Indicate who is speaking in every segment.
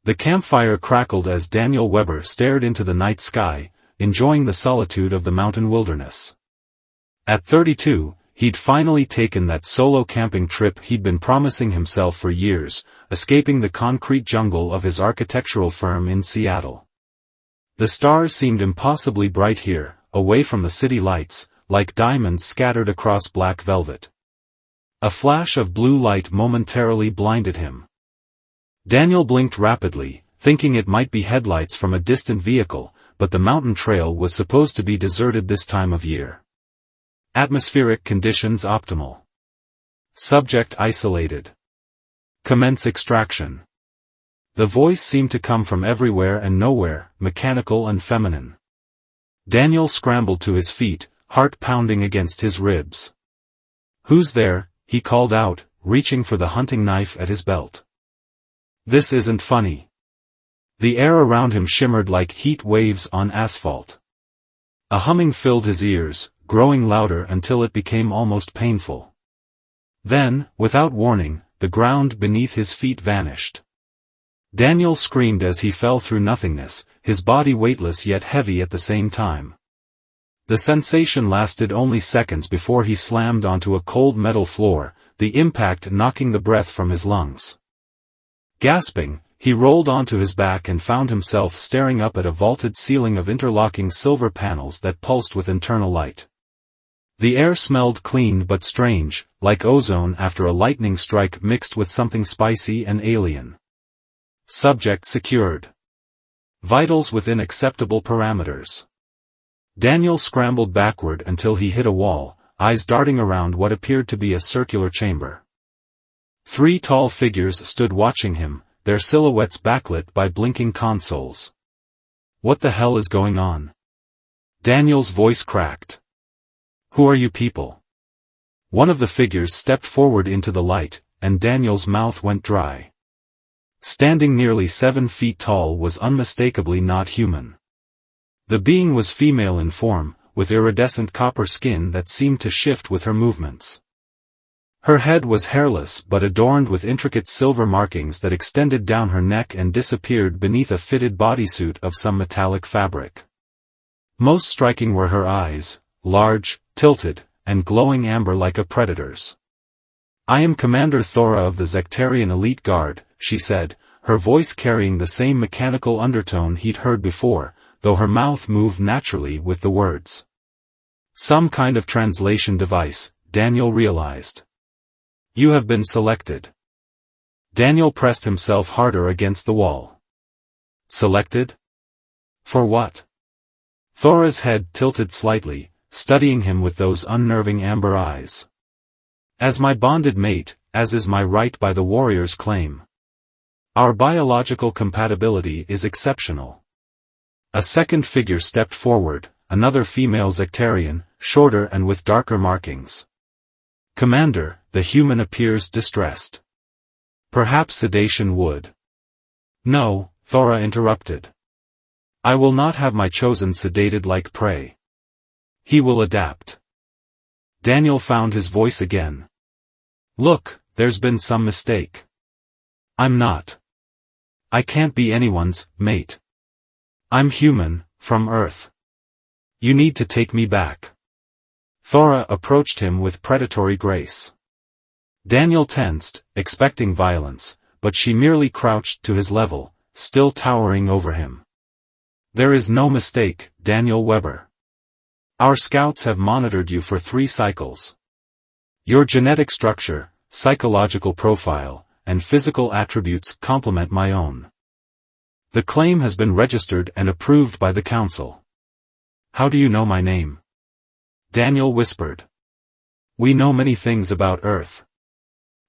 Speaker 1: The campfire crackled as Daniel Webber stared into the night sky, enjoying the solitude of the mountain wilderness. At 32, he'd finally taken that solo camping trip he'd been promising himself for years, escaping the concrete jungle of his architectural firm in Seattle. The stars seemed impossibly bright here, away from the city lights, like diamonds scattered across black velvet. A flash of blue light momentarily blinded him. Daniel blinked rapidly, thinking it might be headlights from a distant vehicle, but the mountain trail was supposed to be deserted this time of year. Atmospheric conditions optimal. Subject isolated. Commence extraction. The voice seemed to come from everywhere and nowhere, mechanical and feminine. Daniel scrambled to his feet, heart pounding against his ribs. "Who's there?" he called out, reaching for the hunting knife at his belt. "This isn't funny." The air around him shimmered like heat waves on asphalt. A humming filled his ears, growing louder until it became almost painful. Then, without warning, the ground beneath his feet vanished. Daniel screamed as he fell through nothingness, his body weightless yet heavy at the same time. The sensation lasted only seconds before he slammed onto a cold metal floor, the impact knocking the breath from his lungs. Gasping, he rolled onto his back and found himself staring up at a vaulted ceiling of interlocking silver panels that pulsed with internal light. The air smelled clean but strange, like ozone after a lightning strike mixed with something spicy and alien. Subject secured. Vitals within acceptable parameters. Daniel scrambled backward until he hit a wall, eyes darting around what appeared to be a circular chamber. 3 tall figures stood watching him, their silhouettes backlit by blinking consoles. "What the hell is going on?" Daniel's voice cracked. "Who are you people?" One of the figures stepped forward into the light, and Daniel's mouth went dry. Standing nearly 7 feet tall was unmistakably not human. The being was female in form, with iridescent copper skin that seemed to shift with her movements. Her head was hairless but adorned with intricate silver markings that extended down her neck and disappeared beneath a fitted bodysuit of some metallic fabric. Most striking were her eyes, large, tilted, and glowing amber like a predator's. "I am Commander Thora of the Zectarian Elite Guard," she said, her voice carrying the same mechanical undertone he'd heard before, though her mouth moved naturally with the words. Some kind of translation device, Daniel realized. "You have been selected." Daniel pressed himself harder against the wall. "Selected? For what?" Thora's head tilted slightly, studying him with those unnerving amber eyes. "As my bonded mate, as is my right by the warrior's claim. Our biological compatibility is exceptional." A second figure stepped forward, another female Zectarian, shorter and with darker markings. "Commander, the human appears distressed. Perhaps sedation would." "No," Thora interrupted. "I will not have my chosen sedated like prey. He will adapt." Daniel found his voice again. "Look, there's been some mistake. I'm not. I can't be anyone's mate. I'm human, from Earth. You need to take me back." Thora approached him with predatory grace. Daniel tensed, expecting violence, but she merely crouched to his level, still towering over him. "There is no mistake, Daniel Webber. Our scouts have monitored you for 3 cycles. Your genetic structure, psychological profile, and physical attributes complement my own. The claim has been registered and approved by the Council." "How do you know my name?" Daniel whispered. "We know many things about Earth.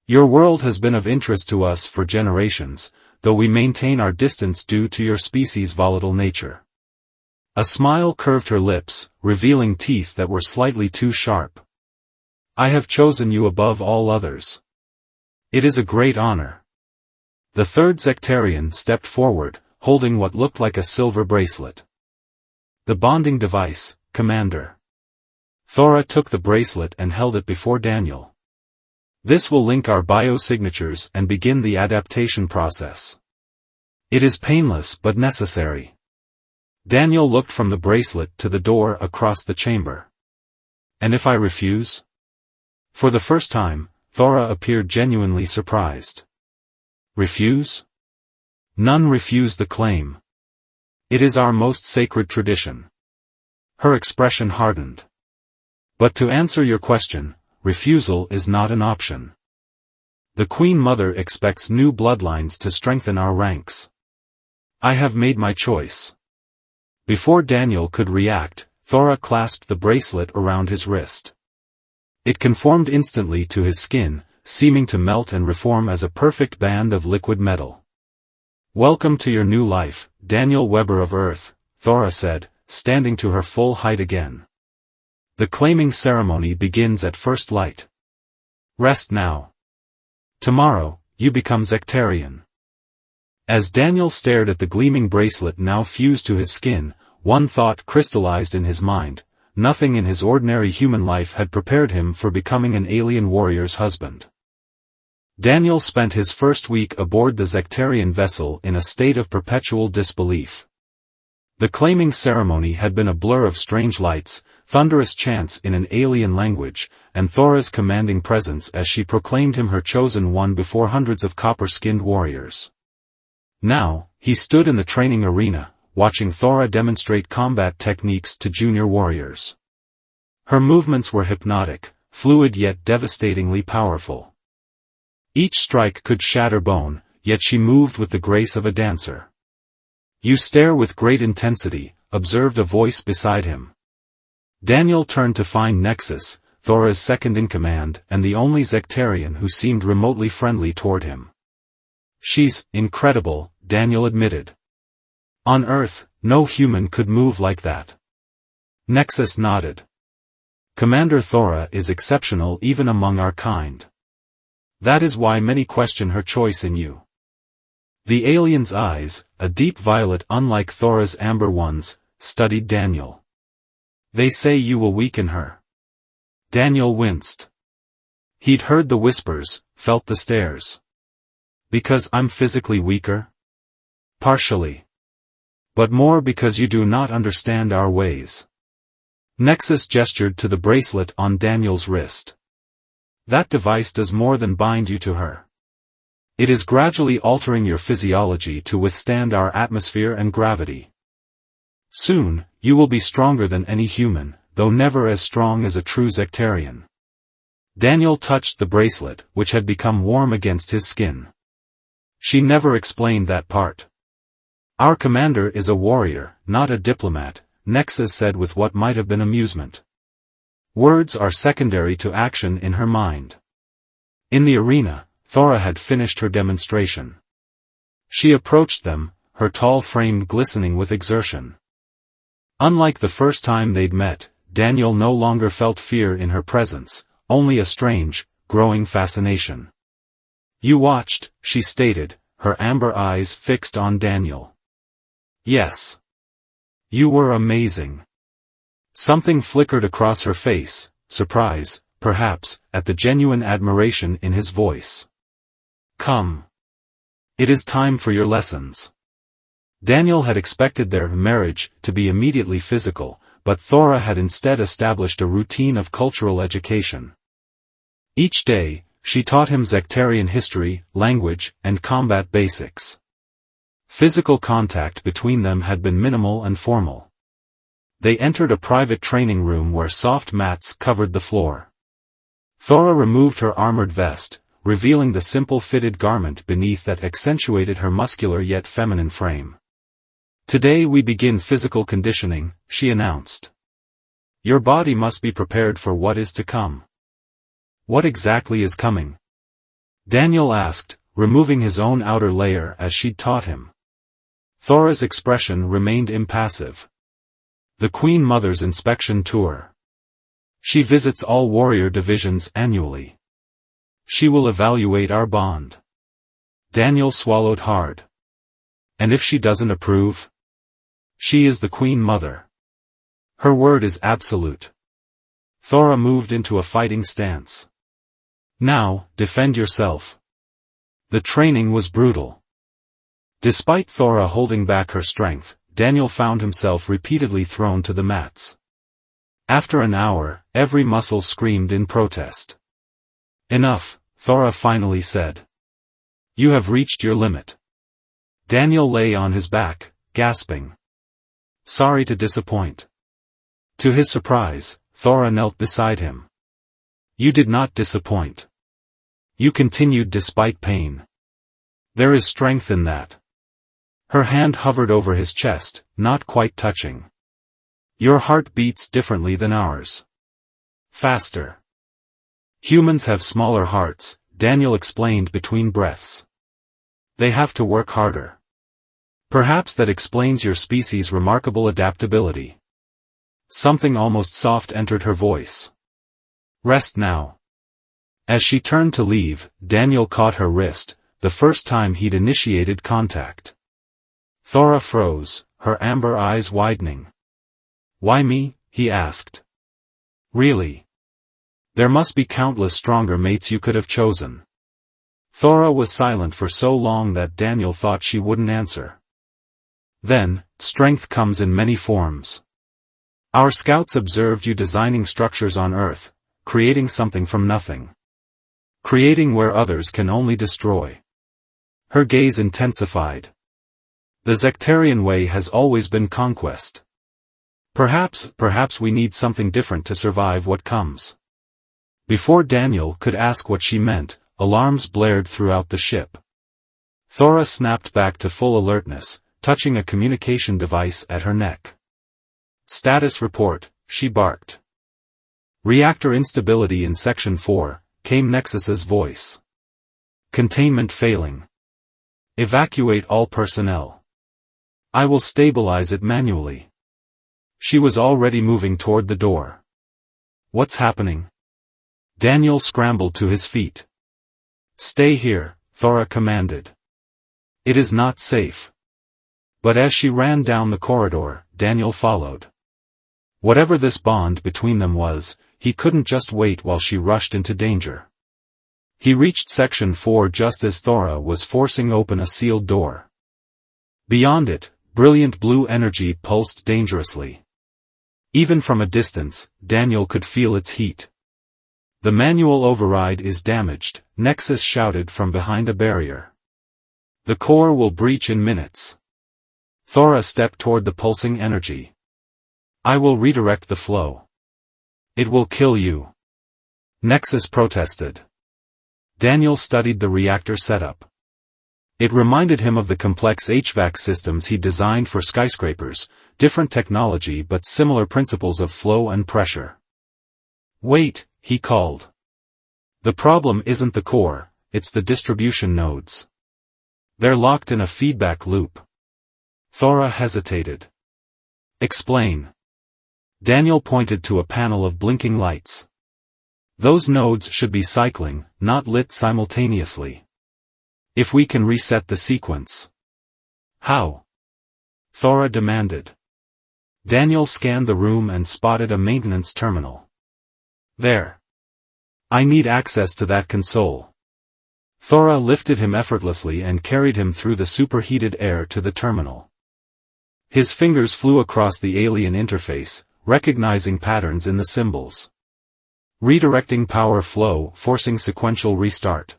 Speaker 1: Your world has been of interest to us for generations, though we maintain our distance due to your species' volatile nature." A smile curved her lips, revealing teeth that were slightly too sharp. "I have chosen you above all others. It is a great honor." The third Zectarian stepped forward, holding what looked like a silver bracelet. "The bonding device, Commander." Thora took the bracelet and held it before Daniel. "This will link our biosignatures and begin the adaptation process." It is painless but necessary. Daniel looked from the bracelet to the door across the chamber. And if I refuse? For the first time, Thora appeared genuinely surprised. Refuse? None refuse the claim. It is our most sacred tradition. Her expression hardened. But to answer your question, refusal is not an option. The Queen Mother expects new bloodlines to strengthen our ranks. I have made my choice. Before Daniel could react, Thora clasped the bracelet around his wrist. It conformed instantly to his skin, seeming to melt and reform as a perfect band of liquid metal. Welcome to your new life, Daniel Weber of Earth, Thora said, standing to her full height again. The claiming ceremony begins at first light. Rest now. Tomorrow, you become Sectarian. As Daniel stared at the gleaming bracelet now fused to his skin, one thought crystallized in his mind: nothing in his ordinary human life had prepared him for becoming an alien warrior's husband. Daniel spent his first week aboard the Sectarian vessel in a state of perpetual disbelief. The claiming ceremony had been a blur of strange lights, thunderous chants in an alien language, and Thora's commanding presence as she proclaimed him her chosen one before hundreds of copper-skinned warriors. Now, he stood in the training arena, watching Thora demonstrate combat techniques to junior warriors. Her movements were hypnotic, fluid yet devastatingly powerful. Each strike could shatter bone, yet she moved with the grace of a dancer. You stare with great intensity, observed a voice beside him. Daniel turned to find Nexus, Thora's second-in-command and the only Sectarian who seemed remotely friendly toward him. She's incredible, Daniel admitted. On Earth, no human could move like that. Nexus nodded. Commander Thora is exceptional even among our kind. That is why many question her choice in you. The alien's eyes, a deep violet unlike Thora's amber ones, studied Daniel. They say you will weaken her. Daniel winced. He'd heard the whispers, felt the stares. Because I'm physically weaker? Partially. But more because you do not understand our ways. Nexus gestured to the bracelet on Daniel's wrist. That device does more than bind you to her. It is gradually altering your physiology to withstand our atmosphere and gravity. Soon, you will be stronger than any human, though never as strong as a true Sectarian. Daniel touched the bracelet, which had become warm against his skin. She never explained that part. Our commander is a warrior, not a diplomat, Nexus said with what might have been amusement. Words are secondary to action in her mind. In the arena, Thora had finished her demonstration. She approached them, her tall frame glistening with exertion. Unlike the first time they'd met, Daniel no longer felt fear in her presence, only a strange, growing fascination. You watched, she stated, her amber eyes fixed on Daniel. Yes. You were amazing. Something flickered across her face, surprise, perhaps, at the genuine admiration in his voice. Come. It is time for your lessons. Daniel had expected their marriage to be immediately physical, but Thora had instead established a routine of cultural education. Each day, she taught him Sectarian history, language, and combat basics. Physical contact between them had been minimal and formal. They entered a private training room where soft mats covered the floor. Thora removed her armored vest, revealing the simple fitted garment beneath that accentuated her muscular yet feminine frame. Today we begin physical conditioning, she announced. Your body must be prepared for what is to come. What exactly is coming? Daniel asked, removing his own outer layer as she'd taught him. Thora's expression remained impassive. The Queen Mother's inspection tour. She visits all warrior divisions annually. She will evaluate our bond. Daniel swallowed hard. And if she doesn't approve? She is the Queen Mother. Her word is absolute. Thora moved into a fighting stance. Now, defend yourself. The training was brutal. Despite Thora holding back her strength, Daniel found himself repeatedly thrown to the mats. After an hour, every muscle screamed in protest. "Enough," Thora finally said. "You have reached your limit." Daniel lay on his back, gasping. "Sorry to disappoint." To his surprise, Thora knelt beside him. "You did not disappoint. You continued despite pain. There is strength in that." Her hand hovered over his chest, not quite touching. "Your heart beats differently than ours. Faster. Humans have smaller hearts," Daniel explained between breaths. "They have to work harder. Perhaps that explains your species' remarkable adaptability." Something almost soft entered her voice. "Rest now." As she turned to leave, Daniel caught her wrist, the first time he'd initiated contact. Thora froze, her amber eyes widening. "Why me?" he asked. "Really? There must be countless stronger mates you could have chosen." Thora was silent for so long that Daniel thought she wouldn't answer. Then, "Strength comes in many forms. Our scouts observed you designing structures on Earth, creating something from nothing. Creating where others can only destroy." Her gaze intensified. "The Zectarian way has always been conquest. Perhaps we need something different to survive what comes." Before Daniel could ask what she meant, alarms blared throughout the ship. Thora snapped back to full alertness, touching a communication device at her neck. "Status report," she barked. "Reactor instability in Section 4, came Nexus's voice. Containment failing. Evacuate all personnel. I will stabilize it manually." She was already moving toward the door. "What's happening?" Daniel scrambled to his feet. "Stay here," Thora commanded. "It is not safe." But as she ran down the corridor, Daniel followed. Whatever this bond between them was, he couldn't just wait while she rushed into danger. He reached Section 4 just as Thora was forcing open a sealed door. Beyond it, brilliant blue energy pulsed dangerously. Even from a distance, Daniel could feel its heat. "The manual override is damaged," Nexus shouted from behind a barrier. "The core will breach in minutes." Thora stepped toward the pulsing energy. "I will redirect the flow." "It will kill you," Nexus protested. Daniel studied the reactor setup. It reminded him of the complex HVAC systems he designed for skyscrapers, different technology but similar principles of flow and pressure. "Wait," he called. "The problem isn't the core, it's the distribution nodes. They're locked in a feedback loop." Thora hesitated. "Explain." Daniel pointed to a panel of blinking lights. "Those nodes should be cycling, not lit simultaneously. If we can reset the sequence." "How?" Thora demanded. Daniel scanned the room and spotted a maintenance terminal. "There. I need access to that console." Thora lifted him effortlessly and carried him through the superheated air to the terminal. His fingers flew across the alien interface, recognizing patterns in the symbols. Redirecting power flow, forcing sequential restart.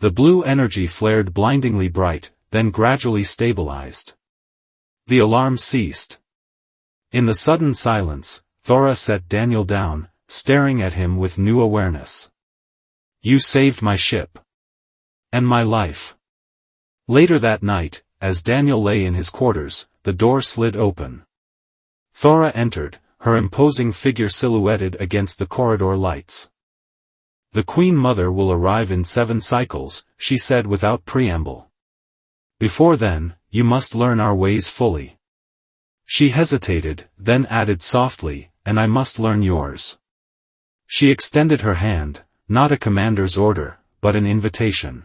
Speaker 1: The blue energy flared blindingly bright, then gradually stabilized. The alarm ceased. In the sudden silence, Thora set Daniel down, staring at him with new awareness. "You saved my ship. And my life." Later that night, as Daniel lay in his quarters, the door slid open. Thora entered, her imposing figure silhouetted against the corridor lights. "The Queen Mother will arrive in 7 cycles," she said without preamble. "Before then, you must learn our ways fully." She hesitated, then added softly, "And I must learn yours." She extended her hand, not a commander's order, but an invitation.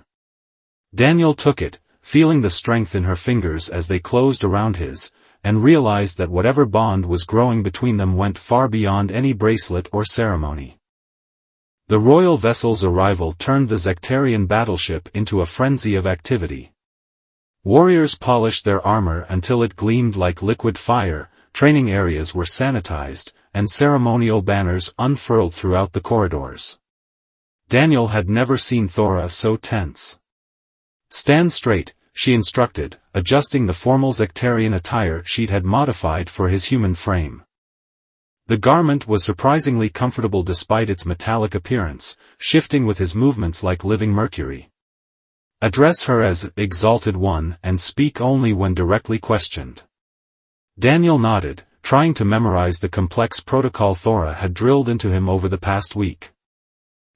Speaker 1: Daniel took it, feeling the strength in her fingers as they closed around his, and realized that whatever bond was growing between them went far beyond any bracelet or ceremony. The royal vessel's arrival turned the Zectarian battleship into a frenzy of activity. Warriors polished their armor until it gleamed like liquid fire, training areas were sanitized, and ceremonial banners unfurled throughout the corridors. Daniel had never seen Thora so tense. "Stand straight," she instructed, adjusting the formal sectarian attire she'd had modified for his human frame. The garment was surprisingly comfortable despite its metallic appearance, shifting with his movements like living mercury. "Address her as Exalted One and speak only when directly questioned." Daniel nodded, trying to memorize the complex protocol Thora had drilled into him over the past week.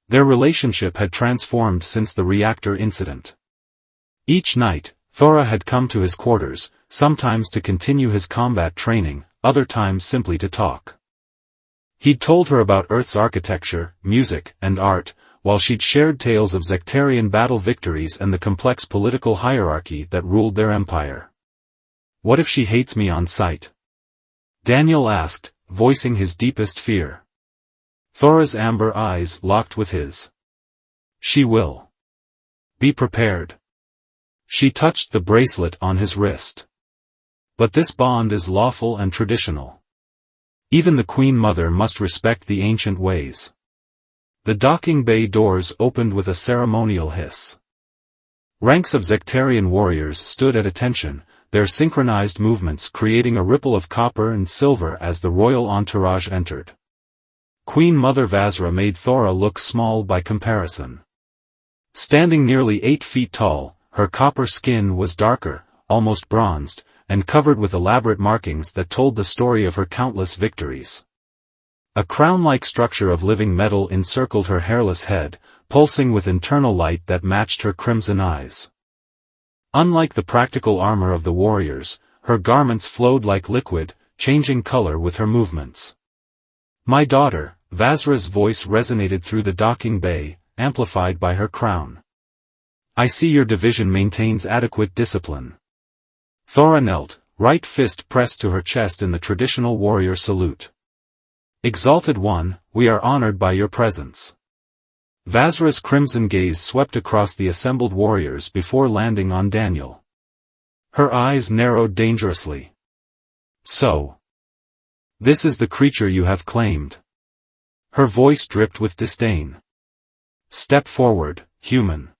Speaker 1: Their relationship had transformed since the reactor incident. Each night, Thora had come to his quarters, sometimes to continue his combat training, other times simply to talk. He'd told her about Earth's architecture, music, and art, while she'd shared tales of sectarian battle victories and the complex political hierarchy that ruled their empire. "What if she hates me on sight?" Daniel asked, voicing his deepest fear. Thora's amber eyes locked with his. "She will. Be prepared." She touched the bracelet on his wrist. "But this bond is lawful and traditional. Even the Queen Mother must respect the ancient ways." The docking bay doors opened with a ceremonial hiss. Ranks of sectarian warriors stood at attention, their synchronized movements creating a ripple of copper and silver as the royal entourage entered. Queen Mother Vazra made Thora look small by comparison. Standing nearly 8 feet tall, her copper skin was darker, almost bronzed, and covered with elaborate markings that told the story of her countless victories. A crown-like structure of living metal encircled her hairless head, pulsing with internal light that matched her crimson eyes. Unlike the practical armor of the warriors, her garments flowed like liquid, changing color with her movements. "My daughter," Vazra's voice resonated through the docking bay, amplified by her crown. "I see your division maintains adequate discipline." Thora knelt, right fist pressed to her chest in the traditional warrior salute. "Exalted One, we are honored by your presence." Vazra's crimson gaze swept across the assembled warriors before landing on Daniel. Her eyes narrowed dangerously. "So. This is the creature you have claimed." Her voice dripped with disdain. "Step forward, human."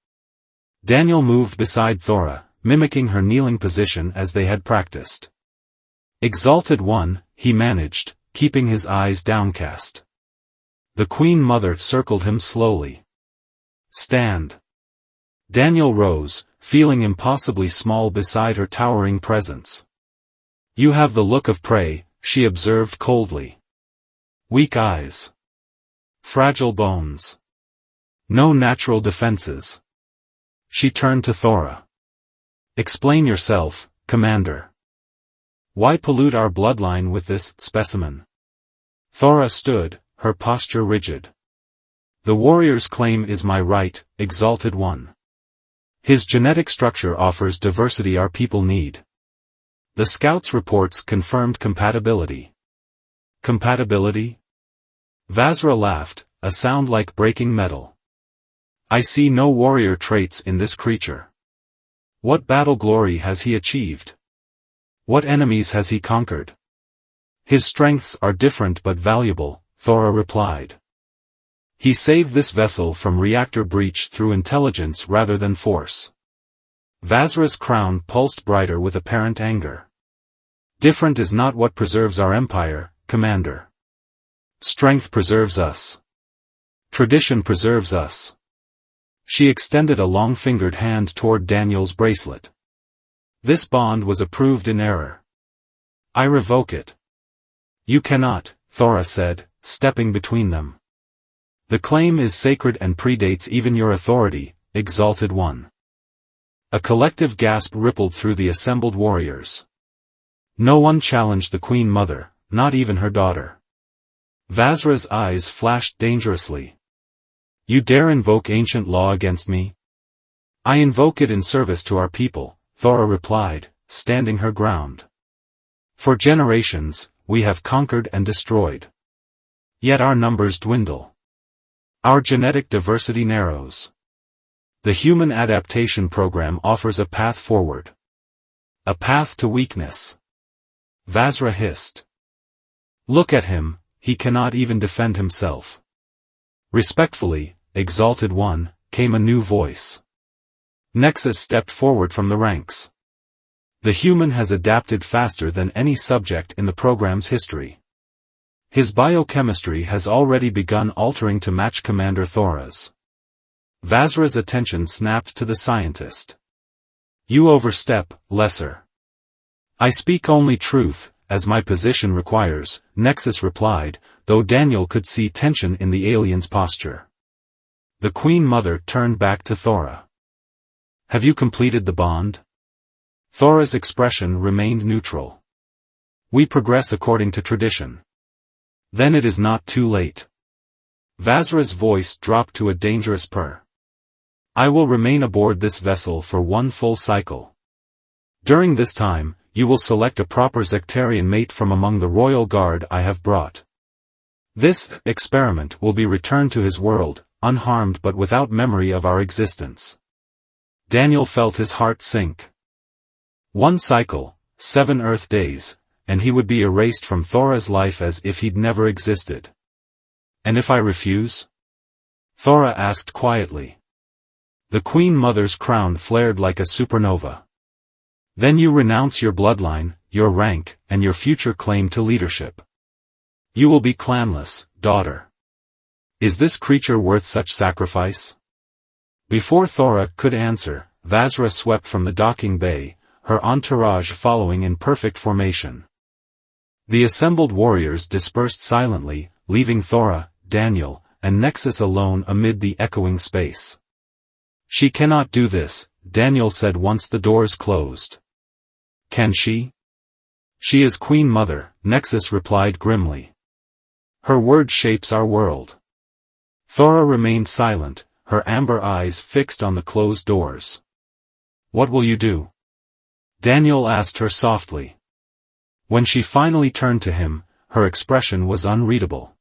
Speaker 1: Daniel moved beside Thora, mimicking her kneeling position as they had practiced. "Exalted One," he managed, keeping his eyes downcast. The Queen Mother circled him slowly. "Stand." Daniel rose, feeling impossibly small beside her towering presence. "You have the look of prey," she observed coldly. "Weak eyes. Fragile bones. No natural defenses." She turned to Thora. "Explain yourself, Commander. Why pollute our bloodline with this specimen?" Thora stood, her posture rigid. "The warrior's claim is my right, Exalted One. His genetic structure offers diversity our people need." The scouts' reports confirmed compatibility. "Compatibility?" Vazra laughed, a sound like breaking metal. "I see no warrior traits in this creature. What battle glory has he achieved? What enemies has he conquered?" "His strengths are different but valuable," Thora replied. "He saved this vessel from reactor breach through intelligence rather than force." Vazra's crown pulsed brighter with apparent anger. "Different is not what preserves our empire, Commander. Strength preserves us. Tradition preserves us." She extended a long-fingered hand toward Daniel's bracelet. "This bond was approved in error. I revoke it." "You cannot," Thora said, stepping between them. "The claim is sacred and predates even your authority, Exalted One." A collective gasp rippled through the assembled warriors. No one challenged the Queen Mother, not even her daughter. Vazra's eyes flashed dangerously. "You dare invoke ancient law against me?" "I invoke it in service to our people," Thora replied, standing her ground. "For generations, we have conquered and destroyed. Yet our numbers dwindle. Our genetic diversity narrows. The Human Adaptation Program offers a path forward. A path to weakness. Vazra hissed. Look at him, he cannot even defend himself. Respectfully, Exalted One, came a new voice. Nexus stepped forward from the ranks. The human has adapted faster than any subject in the program's history. His biochemistry has already begun altering to match Commander Thora's. Vazra's attention snapped to the scientist. You overstep, Lesser. I speak only truth, as my position requires, Nexus replied, though Daniel could see tension in the alien's posture. The Queen Mother turned back to Thora. Have you completed the bond? Thora's expression remained neutral. We progress according to tradition. Then it is not too late. Vazra's voice dropped to a dangerous purr. I will remain aboard this vessel for one full cycle. During this time, you will select a proper Zectarian mate from among the royal guard I have brought. This experiment will be returned to his world, unharmed but without memory of our existence. Daniel felt his heart sink. One cycle, 7 Earth days, and he would be erased from Thora's life as if he'd never existed. And if I refuse? Thora asked quietly. The Queen Mother's crown flared like a supernova. Then you renounce your bloodline, your rank, and your future claim to leadership. You will be clanless, daughter. Is this creature worth such sacrifice? Before Thora could answer, Vazra swept from the docking bay, her entourage following in perfect formation. The assembled warriors dispersed silently, leaving Thora, Daniel, and Nexus alone amid the echoing space. She cannot do this, Daniel said once the doors closed. Can she? She is Queen Mother, Nexus replied grimly. Her word shapes our world. Thora remained silent, her amber eyes fixed on the closed doors. What will you do? Daniel asked her softly. When she finally turned to him, her expression was unreadable.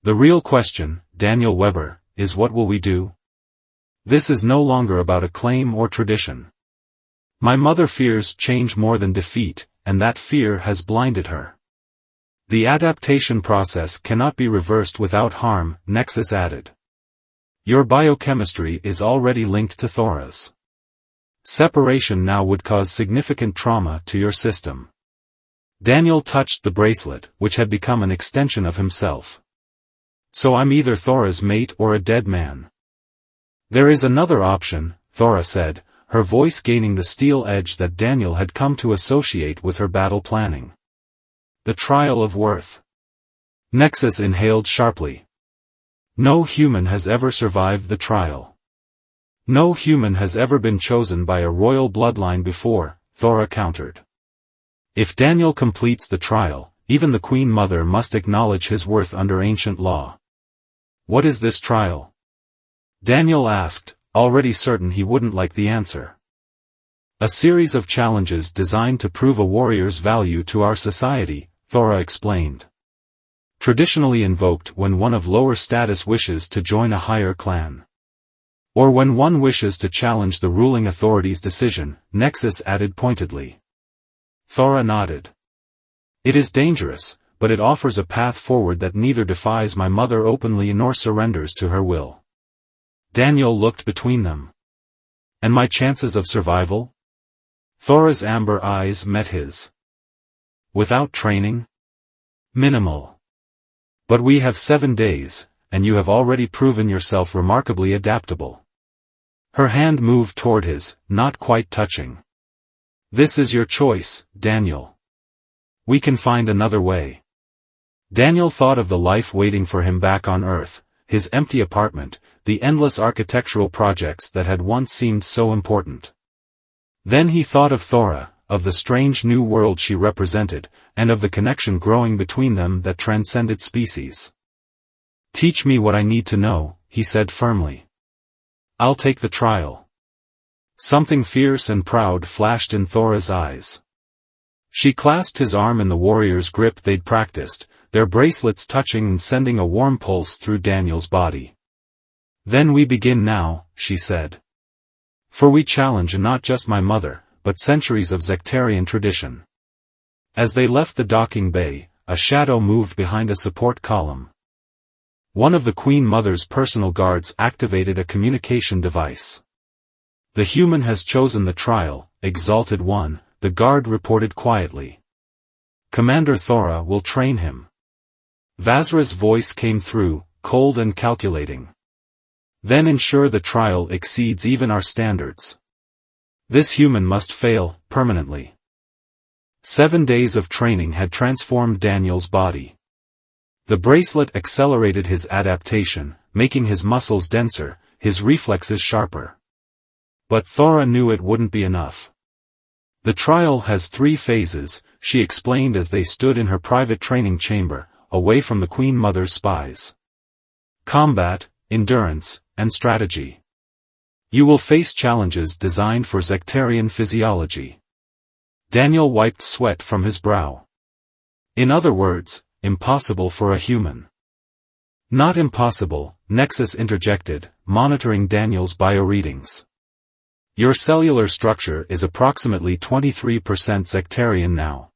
Speaker 1: The real question, Daniel Weber, is what will we do? This is no longer about a claim or tradition. My mother fears change more than defeat, and that fear has blinded her. The adaptation process cannot be reversed without harm, Nexus added. Your biochemistry is already linked to Thora's. Separation now would cause significant trauma to your system. Daniel touched the bracelet, which had become an extension of himself. So I'm either Thora's mate or a dead man. There is another option, Thora said, her voice gaining the steel edge that Daniel had come to associate with her battle planning. The trial of worth. Nexus inhaled sharply. No human has ever survived the trial. No human has ever been chosen by a royal bloodline before, Thora countered. If Daniel completes the trial, even the Queen Mother must acknowledge his worth under ancient law. What is this trial? Daniel asked, already certain he wouldn't like the answer. A series of challenges designed to prove a warrior's value to our society, Thora explained. Traditionally invoked when one of lower status wishes to join a higher clan. Or when one wishes to challenge the ruling authority's decision, Nexus added pointedly. Thora nodded. It is dangerous, but it offers a path forward that neither defies my mother openly nor surrenders to her will. Daniel looked between them. And my chances of survival? Thora's amber eyes met his. Without training? Minimal. But we have 7 days, and you have already proven yourself remarkably adaptable. Her hand moved toward his, not quite touching. This is your choice, Daniel. We can find another way. Daniel thought of the life waiting for him back on Earth, his empty apartment, the endless architectural projects that had once seemed so important. Then he thought of Thora, of the strange new world she represented, and of the connection growing between them that transcended species. Teach me what I need to know, he said firmly. I'll take the trial. Something fierce and proud flashed in Thora's eyes. She clasped his arm in the warrior's grip they'd practiced, their bracelets touching and sending a warm pulse through Daniel's body. Then we begin now, she said. For we challenge not just my mother, but centuries of sectarian tradition. As they left the docking bay, a shadow moved behind a support column. One of the Queen Mother's personal guards activated a communication device. "The human has chosen the trial, Exalted One," the guard reported quietly. "Commander Thora will train him." Vazra's voice came through, cold and calculating. "Then ensure the trial exceeds even our standards. This human must fail, permanently." 7 days of training had transformed Daniel's body. The bracelet accelerated his adaptation, making his muscles denser, his reflexes sharper. But Thora knew it wouldn't be enough. "The trial has 3 phases," she explained as they stood in her private training chamber, away from the Queen Mother's spies. "Combat, endurance, and strategy. You will face challenges designed for sectarian physiology." Daniel wiped sweat from his brow. "In other words, impossible for a human." "Not impossible," Nexus interjected, monitoring Daniel's bioreadings. "Your cellular structure is approximately 23% sectarian now.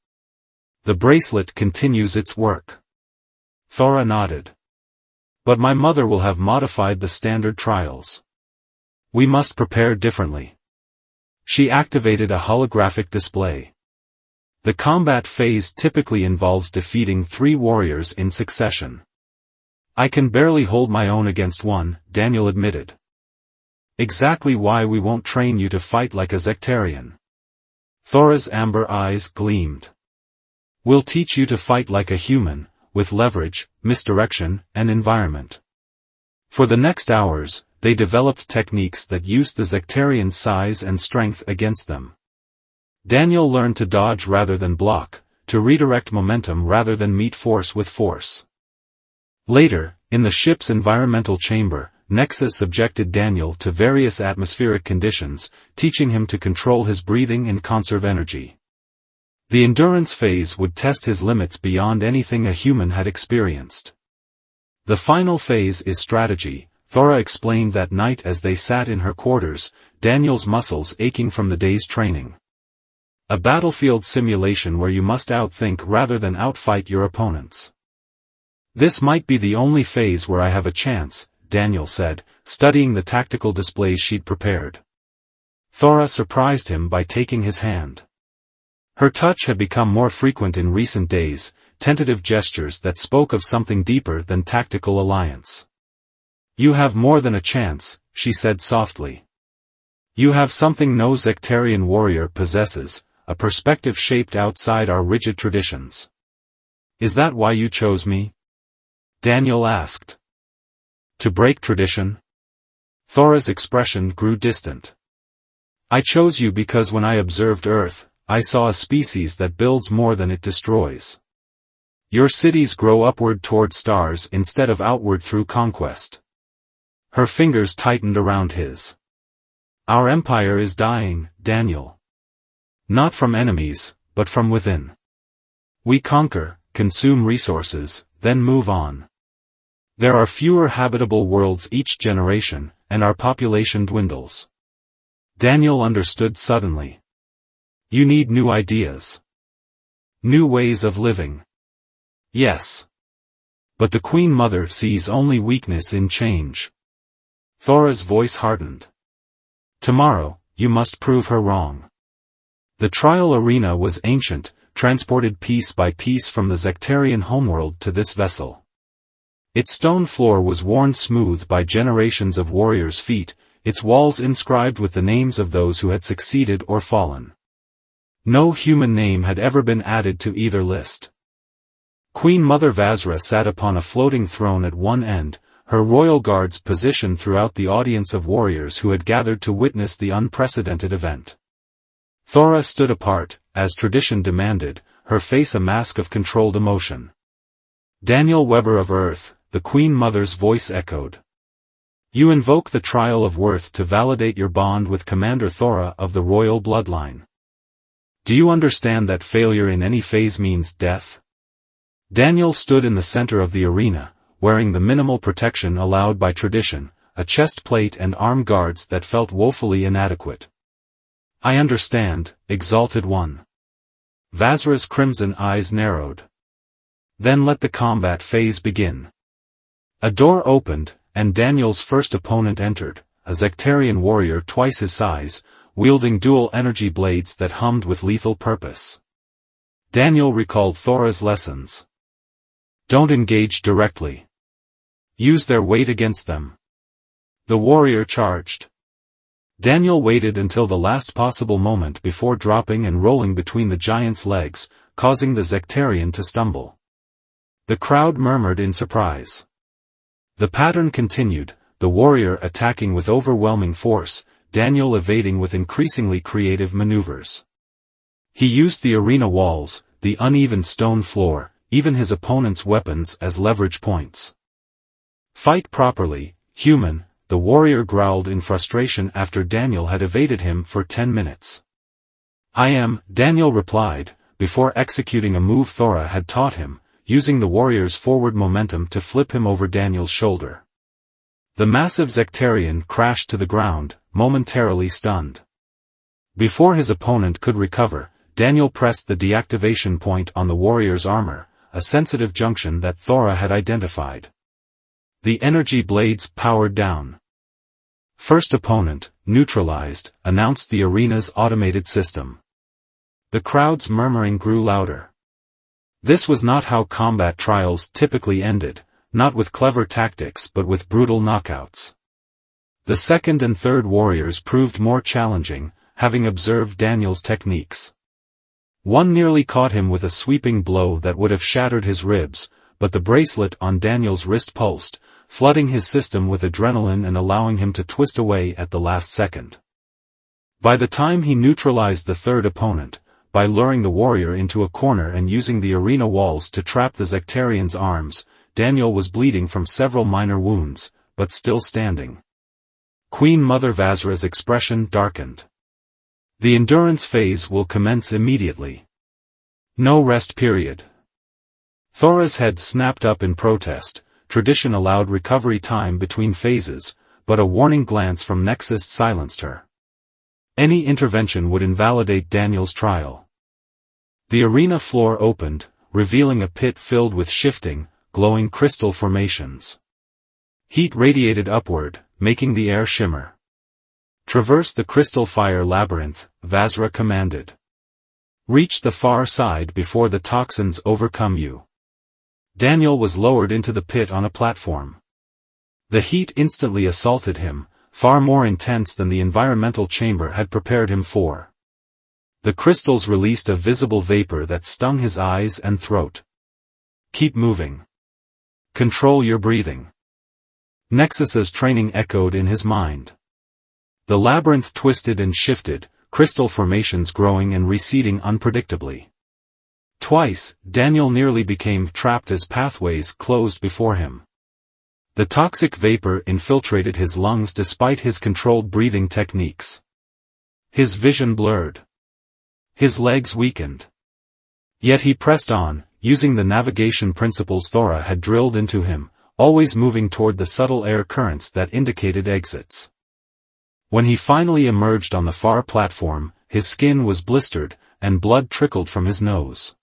Speaker 1: The bracelet continues its work." Thora nodded. "But my mother will have modified the standard trials. We must prepare differently." She activated a holographic display. "The combat phase typically involves defeating 3 warriors in succession." "I can barely hold my own against one," Daniel admitted. "Exactly why we won't train you to fight like a sectarian." Thora's amber eyes gleamed. "We'll teach you to fight like a human, with leverage, misdirection, and environment." For the next hours, they developed techniques that used the sectarian size and strength against them. Daniel learned to dodge rather than block, to redirect momentum rather than meet force with force. Later, in the ship's environmental chamber, Nexus subjected Daniel to various atmospheric conditions, teaching him to control his breathing and conserve energy. The endurance phase would test his limits beyond anything a human had experienced. "The final phase is strategy," Thora explained that night as they sat in her quarters, Daniel's muscles aching from the day's training. "A battlefield simulation where you must outthink rather than outfight your opponents." "This might be the only phase where I have a chance," Daniel said, studying the tactical displays she'd prepared. Thora surprised him by taking his hand. Her touch had become more frequent in recent days, tentative gestures that spoke of something deeper than tactical alliance. "You have more than a chance," she said softly. "You have something no sectarian warrior possesses, a perspective shaped outside our rigid traditions." "Is that why you chose me?" Daniel asked. "To break tradition?" Thora's expression grew distant. "I chose you because when I observed Earth, I saw a species that builds more than it destroys. Your cities grow upward toward stars instead of outward through conquest." Her fingers tightened around his. "Our empire is dying, Daniel. Not from enemies, but from within. We conquer, consume resources, then move on. There are fewer habitable worlds each generation, and our population dwindles." Daniel understood suddenly. "You need new ideas. New ways of living." "Yes. But the Queen Mother sees only weakness in change." Thora's voice hardened. "Tomorrow, you must prove her wrong." The trial arena was ancient, transported piece by piece from the sectarian homeworld to this vessel. Its stone floor was worn smooth by generations of warriors' feet, its walls inscribed with the names of those who had succeeded or fallen. No human name had ever been added to either list. Queen Mother Vazra sat upon a floating throne at one end, her royal guards positioned throughout the audience of warriors who had gathered to witness the unprecedented event. Thora stood apart, as tradition demanded, her face a mask of controlled emotion. "Daniel Weber of Earth," the Queen Mother's voice echoed. "You invoke the trial of worth to validate your bond with Commander Thora of the royal bloodline. Do you understand that failure in any phase means death?" Daniel stood in the center of the arena, wearing the minimal protection allowed by tradition, a chest plate and arm guards that felt woefully inadequate. I understand, Exalted One. Vazra's crimson eyes narrowed. Then let the combat phase begin. A door opened, and Daniel's first opponent entered, a Zectarian warrior twice his size, wielding dual energy blades that hummed with lethal purpose. Daniel recalled Thora's lessons. Don't engage directly. Use their weight against them. The warrior charged. Daniel waited until the last possible moment before dropping and rolling between the giant's legs, causing the Zectarian to stumble. The crowd murmured in surprise. The pattern continued, the warrior attacking with overwhelming force, Daniel evading with increasingly creative maneuvers. He used the arena walls, the uneven stone floor, even his opponent's weapons as leverage points. Fight properly, human, the warrior growled in frustration after Daniel had evaded him for 10 minutes. Daniel replied, before executing a move Thora had taught him, using the warrior's forward momentum to flip him over Daniel's shoulder. The massive Zectarian crashed to the ground, momentarily stunned. Before his opponent could recover, Daniel pressed the deactivation point on the warrior's armor, a sensitive junction that Thora had identified. The energy blades powered down. First opponent, neutralized, announced the arena's automated system. The crowd's murmuring grew louder. This was not how combat trials typically ended, not with clever tactics but with brutal knockouts. The second and third warriors proved more challenging, having observed Daniel's techniques. One nearly caught him with a sweeping blow that would have shattered his ribs, but the bracelet on Daniel's wrist pulsed, flooding his system with adrenaline and allowing him to twist away at the last second. By the time he neutralized the third opponent, by luring the warrior into a corner and using the arena walls to trap the Zectarian's arms, Daniel was bleeding from several minor wounds, but still standing. Queen Mother Vazra's expression darkened. The endurance phase will commence immediately. No rest period. Thora's head snapped up in protest. Tradition allowed recovery time between phases, but a warning glance from Nexus silenced her. Any intervention would invalidate Daniel's trial. The arena floor opened, revealing a pit filled with shifting, glowing crystal formations. Heat radiated upward, making the air shimmer. Traverse the crystal fire labyrinth, Vazra commanded. Reach the far side before the toxins overcome you. Daniel was lowered into the pit on a platform. The heat instantly assaulted him, far more intense than the environmental chamber had prepared him for. The crystals released a visible vapor that stung his eyes and throat. Keep moving. Control your breathing. Nexus's training echoed in his mind. The labyrinth twisted and shifted, crystal formations growing and receding unpredictably. Twice, Daniel nearly became trapped as pathways closed before him. The toxic vapor infiltrated his lungs despite his controlled breathing techniques. His vision blurred. His legs weakened. Yet he pressed on, using the navigation principles Thora had drilled into him, always moving toward the subtle air currents that indicated exits. When he finally emerged on the far platform, his skin was blistered, and blood trickled from his nose.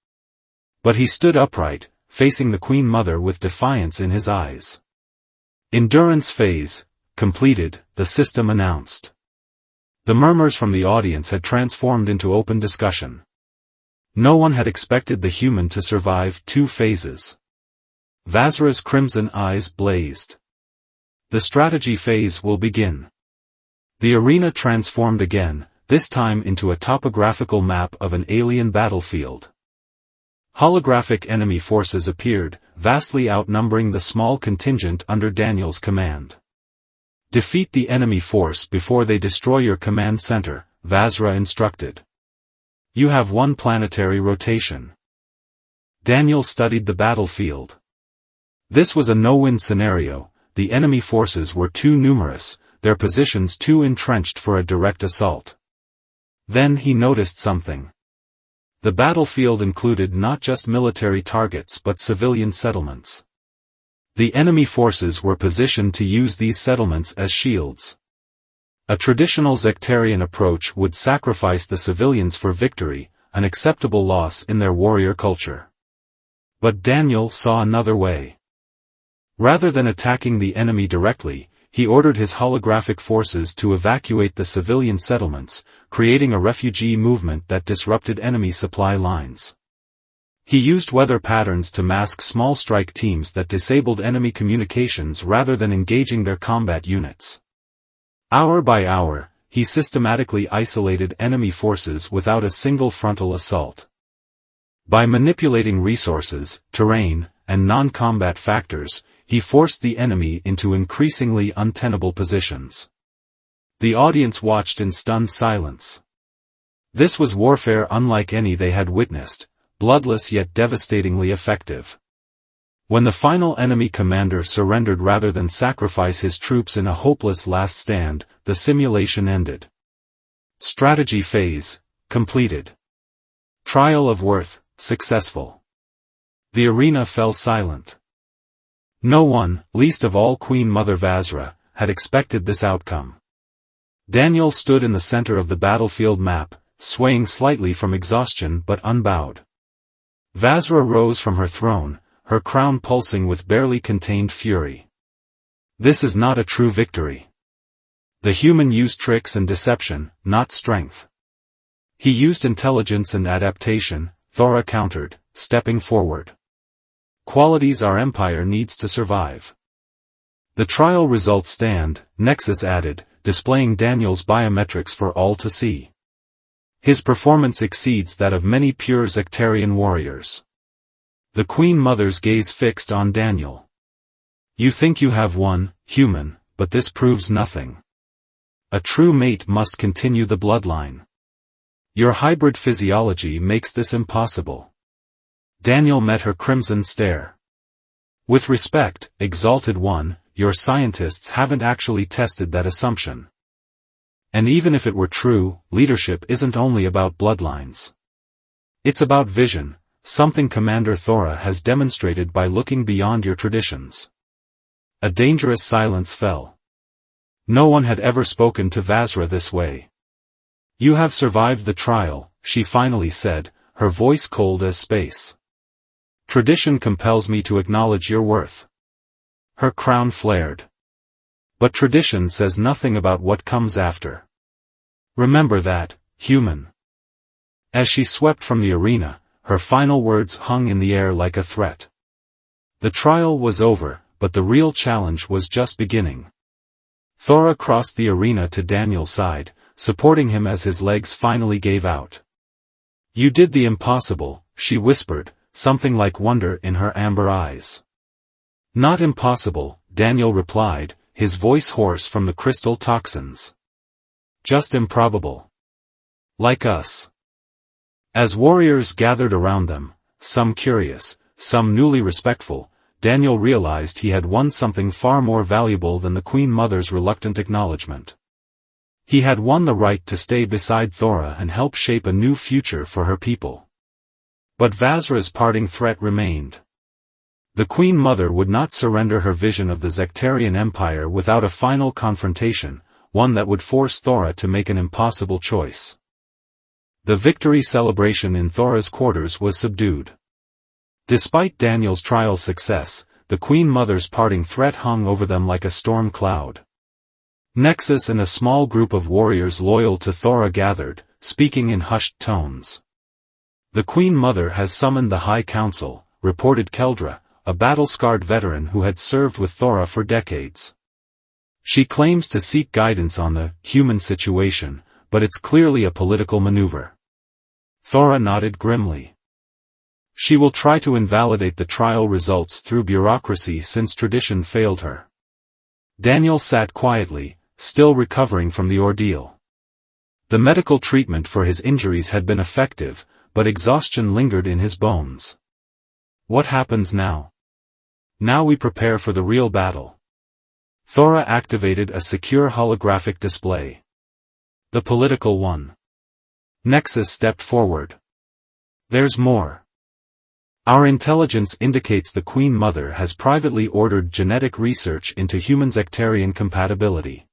Speaker 1: But he stood upright, facing the Queen Mother with defiance in his eyes. Endurance phase, completed, the system announced. The murmurs from the audience had transformed into open discussion. No one had expected the human to survive 2 phases. Vazra's crimson eyes blazed. The strategy phase will begin. The arena transformed again, this time into a topographical map of an alien battlefield. Holographic enemy forces appeared, vastly outnumbering the small contingent under Daniel's command. Defeat the enemy force before they destroy your command center, Vazra instructed. You have 1 planetary rotation. Daniel studied the battlefield. This was a no-win scenario, the enemy forces were too numerous, their positions too entrenched for a direct assault. Then he noticed something. The battlefield included not just military targets but civilian settlements. The enemy forces were positioned to use these settlements as shields. A traditional sectarian approach would sacrifice the civilians for victory, an acceptable loss in their warrior culture. But Daniel saw another way. Rather than attacking the enemy directly, he ordered his holographic forces to evacuate the civilian settlements, creating a refugee movement that disrupted enemy supply lines. He used weather patterns to mask small strike teams that disabled enemy communications rather than engaging their combat units. Hour by hour, he systematically isolated enemy forces without a single frontal assault. By manipulating resources, terrain, and non-combat factors, he forced the enemy into increasingly untenable positions. The audience watched in stunned silence. This was warfare unlike any they had witnessed, bloodless yet devastatingly effective. When the final enemy commander surrendered rather than sacrifice his troops in a hopeless last stand, the simulation ended. Strategy phase, completed. Trial of worth, successful. The arena fell silent. No one, least of all Queen Mother Vasra, had expected this outcome. Daniel stood in the center of the battlefield map, swaying slightly from exhaustion but unbowed. Vasra rose from her throne, her crown pulsing with barely contained fury. This is not a true victory. The human used tricks and deception, not strength. He used intelligence and adaptation, Thora countered, stepping forward. Qualities our empire needs to survive. The trial results stand, Nexus added, displaying Daniel's biometrics for all to see. His performance exceeds that of many pure sectarian warriors. The Queen Mother's gaze fixed on Daniel. You think you have won, human, but this proves nothing. A true mate must continue the bloodline. Your hybrid physiology makes this impossible. Daniel met her crimson stare. With respect, Exalted One, your scientists haven't actually tested that assumption. And even if it were true, leadership isn't only about bloodlines. It's about vision, something Commander Thora has demonstrated by looking beyond your traditions. A dangerous silence fell. No one had ever spoken to Vasra this way. You have survived the trial, she finally said, her voice cold as space. Tradition compels me to acknowledge your worth. Her crown flared. But tradition says nothing about what comes after. Remember that, human. As she swept from the arena, her final words hung in the air like a threat. The trial was over, but the real challenge was just beginning. Thora crossed the arena to Daniel's side, supporting him as his legs finally gave out. You did the impossible, she whispered, something like wonder in her amber eyes. Not impossible, Daniel replied, his voice hoarse from the crystal toxins. Just improbable. Like us. As warriors gathered around them, some curious, some newly respectful, Daniel realized he had won something far more valuable than the Queen Mother's reluctant acknowledgement. He had won the right to stay beside Thora and help shape a new future for her people. But Vasra's parting threat remained. The Queen Mother would not surrender her vision of the Sectarian Empire without a final confrontation, one that would force Thora to make an impossible choice. The victory celebration in Thora's quarters was subdued. Despite Daniel's trial success, the Queen Mother's parting threat hung over them like a storm cloud. Nexus and a small group of warriors loyal to Thora gathered, speaking in hushed tones. The Queen Mother has summoned the High Council, reported Keldra, a battle-scarred veteran who had served with Thora for decades. She claims to seek guidance on the human situation, but it's clearly a political maneuver. Thora nodded grimly. She will try to invalidate the trial results through bureaucracy since tradition failed her. Daniel sat quietly, still recovering from the ordeal. The medical treatment for his injuries had been effective, but exhaustion lingered in his bones. What happens now? Now we prepare for the real battle. Thora activated a secure holographic display. The political one. Nexus stepped forward. There's more. Our intelligence indicates the Queen Mother has privately ordered genetic research into human sectarian compatibility.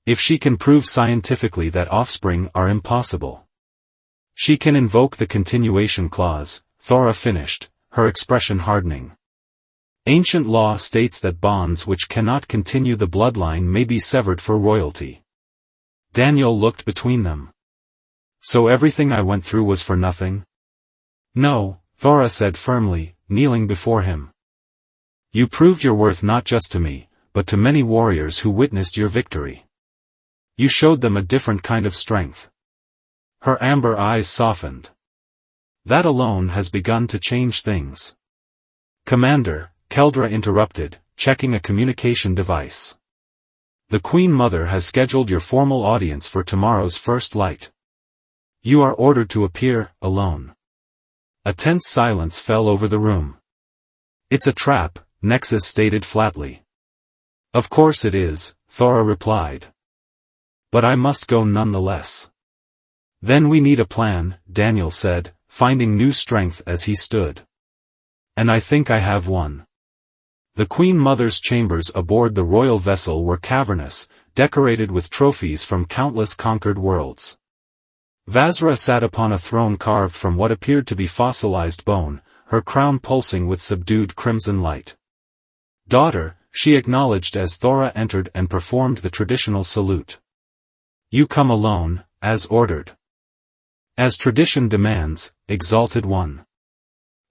Speaker 1: If she can prove scientifically that offspring are impossible, she can invoke the continuation clause, Thora finished, her expression hardening. Ancient law states that bonds which cannot continue the bloodline may be severed for royalty. Daniel looked between them. So everything I went through was for nothing? No, Thora said firmly, kneeling before him. You proved your worth not just to me, but to many warriors who witnessed your victory. You showed them a different kind of strength. Her amber eyes softened. That alone has begun to change things. Commander, Keldra interrupted, checking a communication device. The Queen Mother has scheduled your formal audience for tomorrow's first light. You are ordered to appear, alone. A tense silence fell over the room. It's a trap, Nexus stated flatly. Of course it is, Thora replied. But I must go nonetheless. Then we need a plan, Daniel said, finding new strength as he stood. And I think I have one. The Queen Mother's chambers aboard the royal vessel were cavernous, decorated with trophies from countless conquered worlds. Vazra sat upon a throne carved from what appeared to be fossilized bone, her crown pulsing with subdued crimson light. Daughter, she acknowledged as Thora entered and performed the traditional salute. You come alone, as ordered. As tradition demands, Exalted One.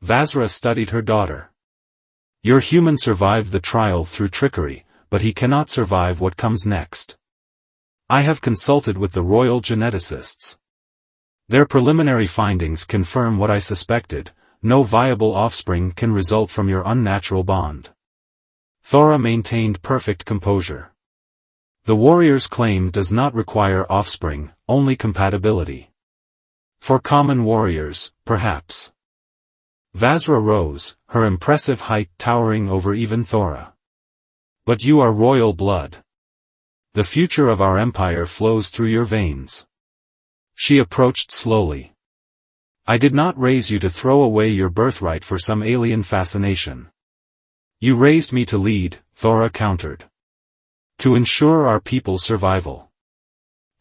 Speaker 1: Vazra studied her daughter. Your human survived the trial through trickery, but he cannot survive what comes next. I have consulted with the royal geneticists. Their preliminary findings confirm what I suspected, no viable offspring can result from your unnatural bond. Thora maintained perfect composure. The warrior's claim does not require offspring, only compatibility. For common warriors, perhaps. Vazra rose, her impressive height towering over even Thora. But you are royal blood. The future of our empire flows through your veins. She approached slowly. I did not raise you to throw away your birthright for some alien fascination. You raised me to lead, Thora countered. To ensure our people's survival.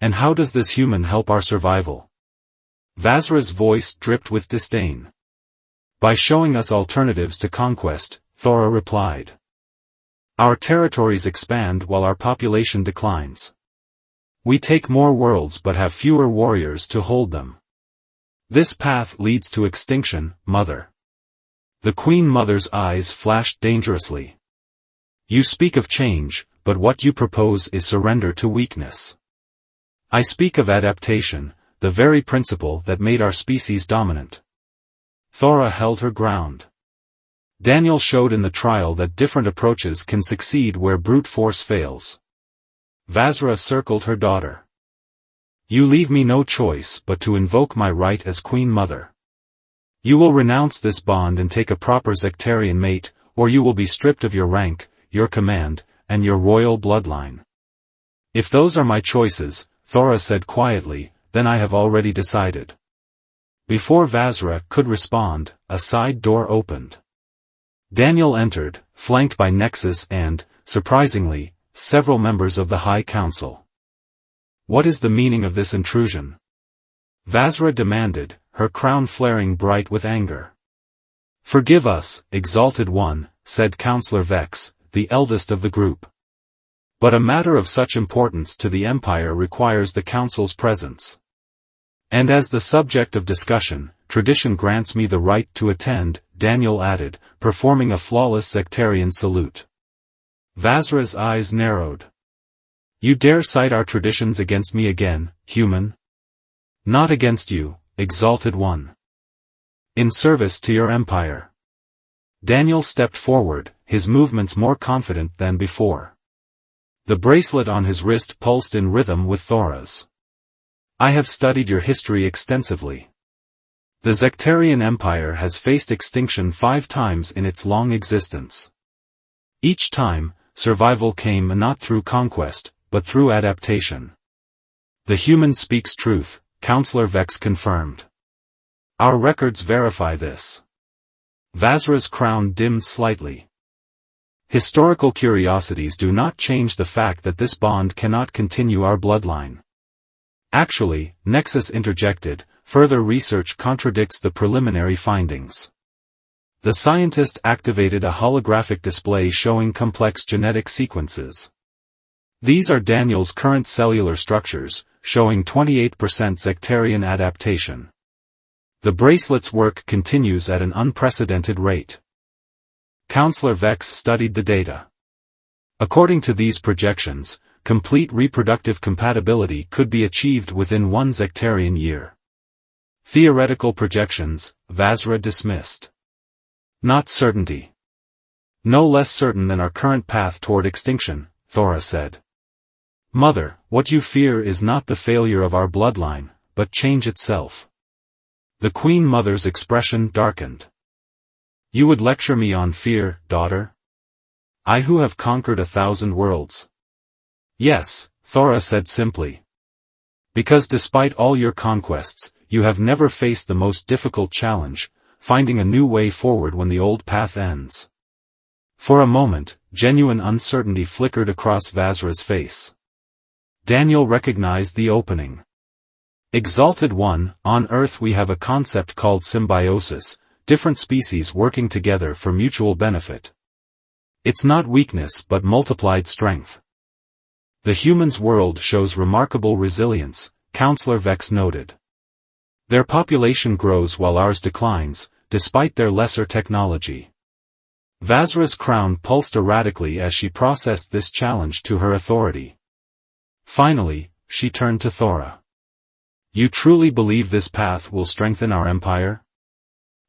Speaker 1: And how does this human help our survival? Vazra's voice dripped with disdain. By showing us alternatives to conquest, Thora replied. Our territories expand while our population declines. We take more worlds but have fewer warriors to hold them. This path leads to extinction, Mother. The Queen Mother's eyes flashed dangerously. You speak of change, but what you propose is surrender to weakness. I speak of adaptation, the very principle that made our species dominant. Thora held her ground. Daniel showed in the trial that different approaches can succeed where brute force fails. Vazra circled her daughter. You leave me no choice but to invoke my right as Queen Mother. You will renounce this bond and take a proper sectarian mate, or you will be stripped of your rank, your command, and your royal bloodline. If those are my choices, Thora said quietly, then I have already decided. Before Vazra could respond, a side door opened. Daniel entered, flanked by Nexus and, surprisingly, several members of the High Council. What is the meaning of this intrusion? Vazra demanded, her crown flaring bright with anger. Forgive us, Exalted One, said Counselor Vex, the eldest of the group. But a matter of such importance to the Empire requires the Council's presence. And as the subject of discussion, tradition grants me the right to attend, Daniel added, performing a flawless sectarian salute. Vazra's eyes narrowed. You dare cite our traditions against me again, human? Not against you, Exalted One. In service to your empire. Daniel stepped forward, his movements more confident than before. The bracelet on his wrist pulsed in rhythm with Thora's. I have studied your history extensively. The Sectarian Empire has faced extinction 5 times in its long existence. Each time, survival came not through conquest, but through adaptation. The human speaks truth, Counselor Vex confirmed. Our records verify this. Vazra's crown dimmed slightly. Historical curiosities do not change the fact that this bond cannot continue our bloodline. Actually, Nexus interjected, further research contradicts the preliminary findings. The scientist activated a holographic display showing complex genetic sequences. These are Daniel's current cellular structures, showing 28% sectarian adaptation. The bracelet's work continues at an unprecedented rate. Counselor Vex studied the data. According to these projections, complete reproductive compatibility could be achieved within 1 sectarian year. Theoretical projections, Vazra dismissed. Not certainty. No less certain than our current path toward extinction, Thora said. Mother, what you fear is not the failure of our bloodline, but change itself. The Queen Mother's expression darkened. You would lecture me on fear, daughter? I who have conquered 1,000 worlds. Yes, Thora said simply. Because despite all your conquests, you have never faced the most difficult challenge, finding a new way forward when the old path ends. For a moment, genuine uncertainty flickered across Vazra's face. Daniel recognized the opening. Exalted One, on Earth we have a concept called symbiosis, different species working together for mutual benefit. It's not weakness but multiplied strength. The human's world shows remarkable resilience, Counselor Vex noted. Their population grows while ours declines, despite their lesser technology. Vazra's crown pulsed erratically as she processed this challenge to her authority. Finally, she turned to Thora. You truly believe this path will strengthen our empire?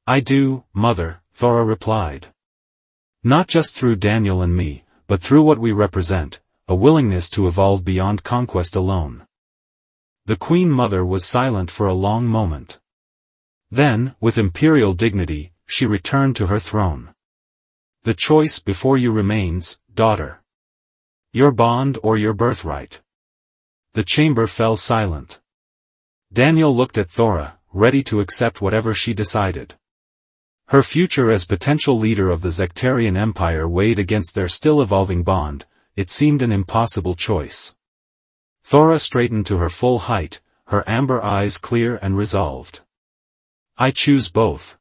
Speaker 1: I do, Mother, Thora replied. Not just through Daniel and me, but through what we represent, a willingness to evolve beyond conquest alone. The Queen Mother was silent for a long moment. Then, with imperial dignity, she returned to her throne. The choice before you remains, daughter. Your bond or your birthright. The chamber fell silent. Daniel looked at Thora, ready to accept whatever she decided. Her future as potential leader of the Sectarian Empire weighed against their still evolving bond. It seemed an impossible choice. Thora straightened to her full height, her amber eyes clear and resolved. I choose both.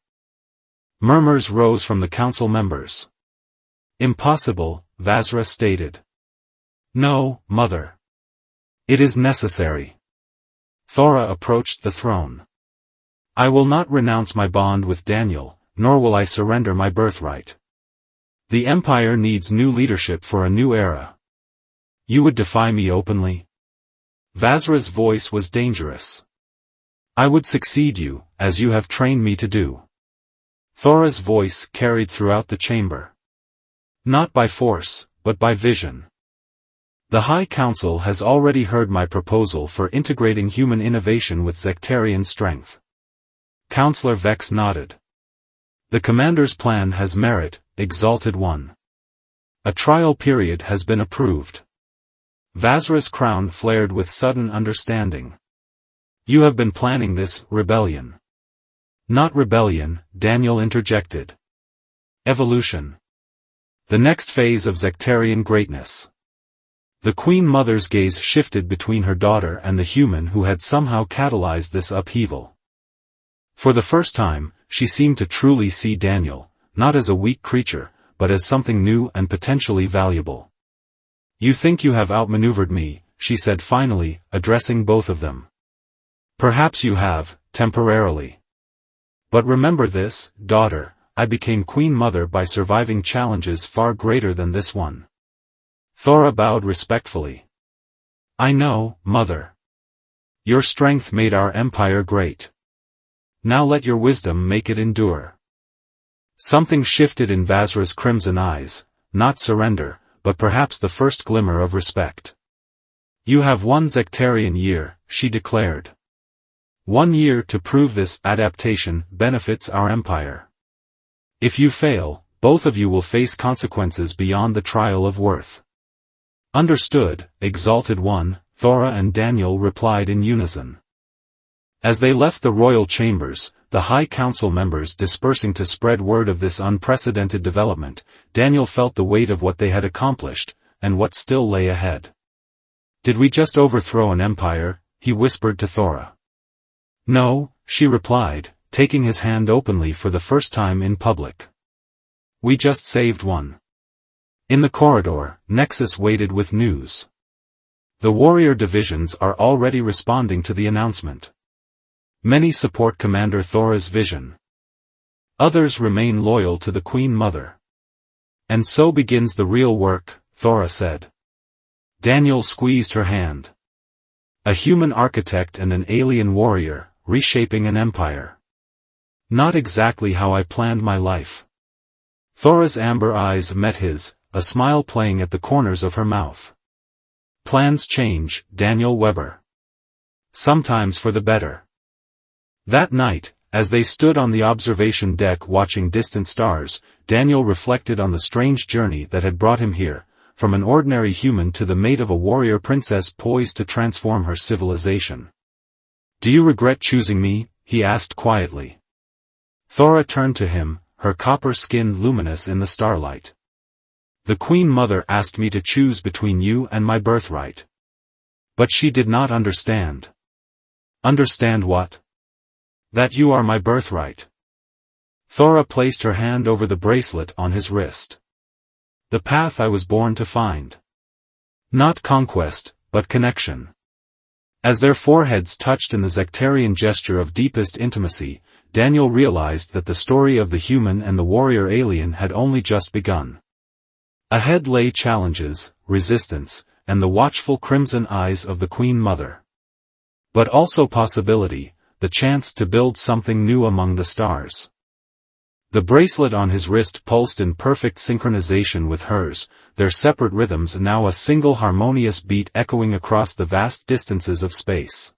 Speaker 1: Murmurs rose from the council members. Impossible, Vazra stated. No, Mother. It is necessary. Thora approached the throne. I will not renounce my bond with Daniel, nor will I surrender my birthright. The Empire needs new leadership for a new era. You would defy me openly? Vazra's voice was dangerous. I would succeed you, as you have trained me to do. Thora's voice carried throughout the chamber. Not by force, but by vision. The High Council has already heard my proposal for integrating human innovation with sectarian strength. Counselor Vex nodded. The Commander's plan has merit, Exalted One. A trial period has been approved. Vazra's crown flared with sudden understanding. You have been planning this, rebellion. Not rebellion, Daniel interjected. Evolution. The next phase of sectarian greatness. The Queen Mother's gaze shifted between her daughter and the human who had somehow catalyzed this upheaval. For the first time, she seemed to truly see Daniel, not as a weak creature, but as something new and potentially valuable. You think you have outmaneuvered me, she said finally, addressing both of them. Perhaps you have, temporarily. But remember this, daughter, I became Queen Mother by surviving challenges far greater than this one. Thora bowed respectfully. I know, Mother. Your strength made our empire great. Now let your wisdom make it endure. Something shifted in Vazra's crimson eyes, not surrender, but perhaps the first glimmer of respect. You have 1 sectarian year, she declared. 1 year to prove this adaptation benefits our empire. If you fail, both of you will face consequences beyond the trial of worth. Understood, Exalted One, Thora and Daniel replied in unison. As they left the royal chambers, the High Council members dispersing to spread word of this unprecedented development, Daniel felt the weight of what they had accomplished, and what still lay ahead. "Did we just overthrow an empire?" he whispered to Thora. "No," she replied, taking his hand openly for the first time in public. "We just saved one." In the corridor, Nexus waited with news. The warrior divisions are already responding to the announcement. Many support Commander Thora's vision. Others remain loyal to the Queen Mother. "And so begins the real work," Thora said. Daniel squeezed her hand. "A human architect and an alien warrior, reshaping an empire. Not exactly how I planned my life." Thora's amber eyes met his, a smile playing at the corners of her mouth. "Plans change, Daniel Webber. Sometimes for the better." That night, as they stood on the observation deck watching distant stars, Daniel reflected on the strange journey that had brought him here, from an ordinary human to the mate of a warrior princess poised to transform her civilization. "Do you regret choosing me?" he asked quietly. Thora turned to him, her copper skin luminous in the starlight. "The Queen Mother asked me to choose between you and my birthright." But she did not understand. "Understand what?" "That you are my birthright." Thora placed her hand over the bracelet on his wrist. "The path I was born to find. Not conquest, but connection." As their foreheads touched in the sectarian gesture of deepest intimacy, Daniel realized that the story of the human and the warrior alien had only just begun. Ahead lay challenges, resistance, and the watchful crimson eyes of the Queen Mother. But also possibility, the chance to build something new among the stars. The bracelet on his wrist pulsed in perfect synchronization with hers, their separate rhythms now a single harmonious beat echoing across the vast distances of space.